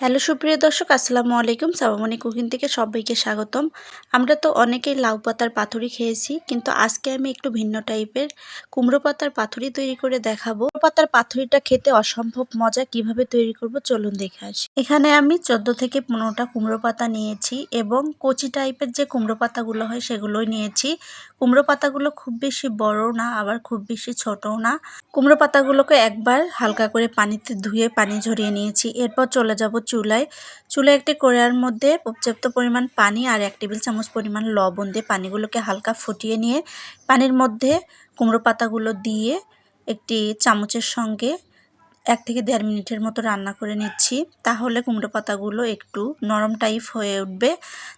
Hello সুপ্রিয় দর্শক, আসসালামু আলাইকুম। শ্রাবণী কুকিং থেকে সবাইকে স্বাগতম। আমরা তো অনেকেই লাউ পাতার পাতুরি খেয়েছি, কিন্তু আজকে আমি একটু ভিন্ন টাইপের কুমড়ো পাতার পাতুরি তৈরি করে দেখাবো। কুমড়ো পাতার পাতুরিটা খেতে অসম্ভব মজা। কিভাবে তৈরি করব চলুন দেখে আসি। এখানে আমি 14 থেকে 15টা কুমড়ো পাতা নিয়েছি এবং কচি টাইপের যে কুমড়ো পাতাগুলো হয় সেগুলোই নিয়েছি। কুমড়ো পাতাগুলো খুব বেশি বড় না, আবার খুব বেশি ছোটও না। কুমড়ো পাতাগুলোকে একবার হালকা করে পানিতে ধুয়ে পানি ঝরিয়ে নিয়েছি। এরপর চলে যাব চুলায়। চুলায় একটি কড়াইয়ের মধ্যে পর্যাপ্ত পরিমাণ পানি আর 1 টেবিল চামচ পরিমাণ লবণ দিয়ে পানিগুলোকে হালকা ফুটিয়ে নিয়ে পানির মধ্যে কুমড়ো পাতাগুলো দিয়ে একটি চামচের সঙ্গে 1 থেকে 1.5 মিনিটের মতো রান্না করে নিচ্ছি। তাহলে কুমড়ো পাতাগুলো একটু নরম টাইপ হয়ে উঠবে।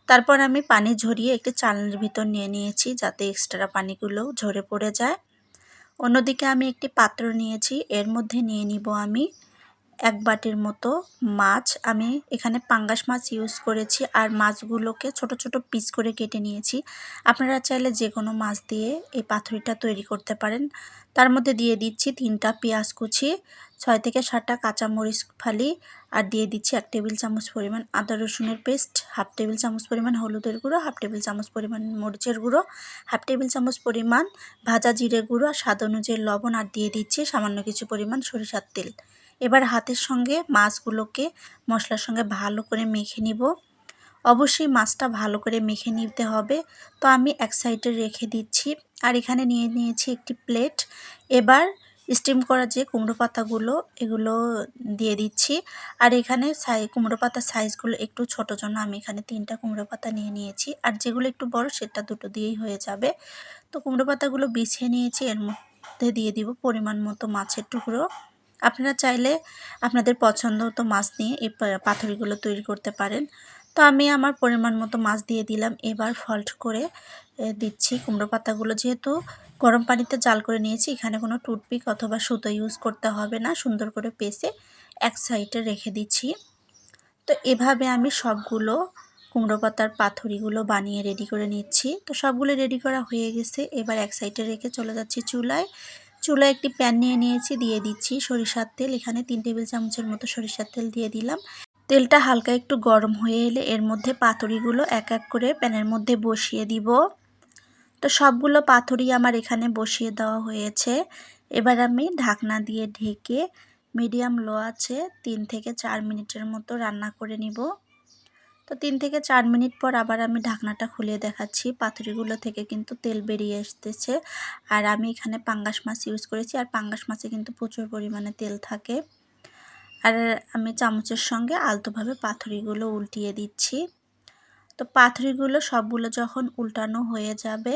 তারপর আমি পানি ঝরিয়ে একটি চালনির ভিতর নিয়ে নিয়েছি, যাতে এক্সট্রা পানিগুলো ঝরে পড়ে যায়। অন্যদিকে আমি একটি পাত্র নিয়েছি, এর মধ্যে নিয়ে নিব আমি 1 বাটির মতো মাছ। আমি এখানে পাঙ্গাস মাছ ইউজ করেছি আর মাছগুলোকে ছোট ছোট পিস করে কেটে নিয়েছি। আপনারা চাইলে যে কোনো মাছ দিয়ে এই পাতুরিটা তৈরি করতে পারেন। তার মধ্যে দিয়ে দিচ্ছি 3টা পেঁয়াজ কুচি, 6 থেকে 7টা কাঁচামরিচ ফালি আর দিয়ে দিচ্ছি 1 টেবিল চামচ পরিমাণ আদা রসুনের পেস্ট, 1/2 টেবিল চামচ পরিমাণ হলুদের গুঁড়ো, 1/2 টেবিল চামচ পরিমাণ মরিচের গুঁড়ো, 1/2 টেবিল চামচ পরিমাণ ভাজা জিরে গুঁড়ো, স্বাদ অনুযায়ী লবণ আর দিয়ে দিচ্ছি সামান্য কিছু পরিমাণ সরিষার তেল। এবার হাতের সঙ্গে মাছগুলোকে মশলার সঙ্গে ভালো করে মেখে নিব। অবশ্যই মাছটা ভালো করে মেখে নিতে হবে। তো আমি এক সাইডে রেখে দিচ্ছি আর এখানে নিয়ে নিয়েছি একটি প্লেট। এবার স্টিম করা যে কুমড়ো পাতাগুলো এগুলো দিয়ে দিচ্ছি। আর এখানে কুমড়ো পাতার সাইজগুলো একটু ছোট জন্য আমি এখানে 3টা কুমড়ো পাতা নিয়ে নিয়েছি, আর যেগুলো একটু বড় সেটা 2টো দিয়েই হয়ে যাবে। তো কুমড়ো পাতাগুলো বিছিয়ে নিয়েছি, এর মধ্যে দিয়ে দিব পরিমাণ মতো মাছের টুকরো। আপনারা চাইলে আপনাদের পছন্দ মতো মাছ নিয়ে এই পাতুরিগুলো তৈরি করতে পারেন। তো আমি আমার পরিমাণ মতো মাছ দিয়ে দিলাম। এবার ফল্ট করে দিচ্ছি কুমড়ো পাতাগুলো। যেহেতু গরম পানিতে জাল করে নিয়েছি, এখানে কোনো টুথপিক অথবা সুতো ইউজ করতে হবে না। সুন্দর করে পেঁচে এক সাইডে রেখে দিচ্ছি। তো এভাবে আমি সবগুলো কুমড়ো পাতার পাতুরিগুলো বানিয়ে রেডি করে নিচ্ছি। তো সবগুলো রেডি করা হয়ে গেছে। এবার এক সাইডে রেখে চলে যাচ্ছি চুলায়। চুলায় একটি প্যান নিয়ে নিয়েছি, দিয়ে দিচ্ছি সরিষার তেল। এখানে 3 টেবিল চামচের মতো সরিষার তেল দিয়ে দিলাম। তেলটা হালকা একটু গরম হয়ে এলে এর মধ্যে পাতুরিগুলো এক এক করে প্যানের মধ্যে বসিয়ে দিব। তো সবগুলো পাতুরি আমার এখানে বসিয়ে দেওয়া হয়েছে। এবার আমি ঢাকনা দিয়ে ঢেকে মিডিয়াম লো আছে 3 থেকে 4 মিনিটের মতো রান্না করে নিব। তো 3 থেকে 4 মিনিট পর আবার আমি ঢাকনাটা খুলে দেখাচ্ছি। পাতুরিগুলো থেকে কিন্তু তেল বেরিয়ে আসতেছে। আর আমি এখানে পাঙ্গাস মাছ ইউজ করেছি, আর পাঙ্গাস মাছে কিন্তু প্রচুর পরিমাণে তেল থাকে। আর আমি চামচের সঙ্গে আলতোভাবে পাতুরিগুলো উল্টিয়ে দিচ্ছি। তো পাতুরিগুলো সবগুলো যখন উল্টানো হয়ে যাবে,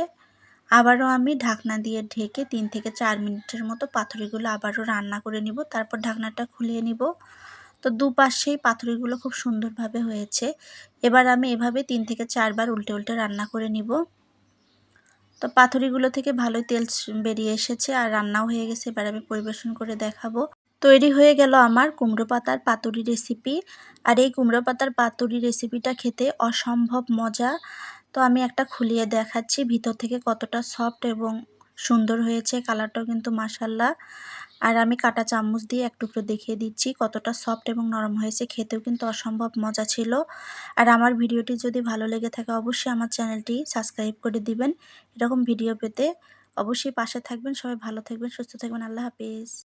আবারও আমি ঢাকনা দিয়ে ঢেকে 3 থেকে 4 মিনিটের মতো পাতুরিগুলো আবারও রান্না করে নিব। তারপর ঢাকনাটা খুলিয়ে নিব। তো দুপাশেই পাতুরিগুলো খুব সুন্দরভাবে হয়েছে। এবার আমি এভাবে 3 থেকে 4 বার উল্টে উল্টে রান্না করে নিব। তো পাতুরিগুলো থেকে ভালোই তেল বেরিয়ে এসেছে আর রান্নাও হয়ে গেছে। এবার আমি পরিবেশন করে দেখাবো। তৈরি হয়ে গেল আমার কুমড়ো পাতার পাতুরি রেসিপি। আর এই কুমড়ো পাতার পাতুরি রেসিপিটা খেতে অসম্ভব মজা। তো আমি একটা খুলিয়ে দেখাচ্ছি ভিতর থেকে কতটা সফট এবং সুন্দর হয়েছে। কালারটাও কিন্তু মাশাআল্লাহ। আর আমি কাঁটা চামচ দিয়ে এক টুকরো দেখিয়ে দিচ্ছি কতটা সফট এবং নরম হয়েছে। খেতেও কিন্তু অসম্ভব মজা ছিল। আর আমার ভিডিওটি যদি ভালো লেগে থাকে অবশ্যই আমার চ্যানেলটি সাবস্ক্রাইব করে দিবেন। এরকম ভিডিও পেতে অবশ্যই পাশে থাকবেন। সবাই ভালো থাকবেন, সুস্থ থাকবেন। আল্লাহ হাফেজ।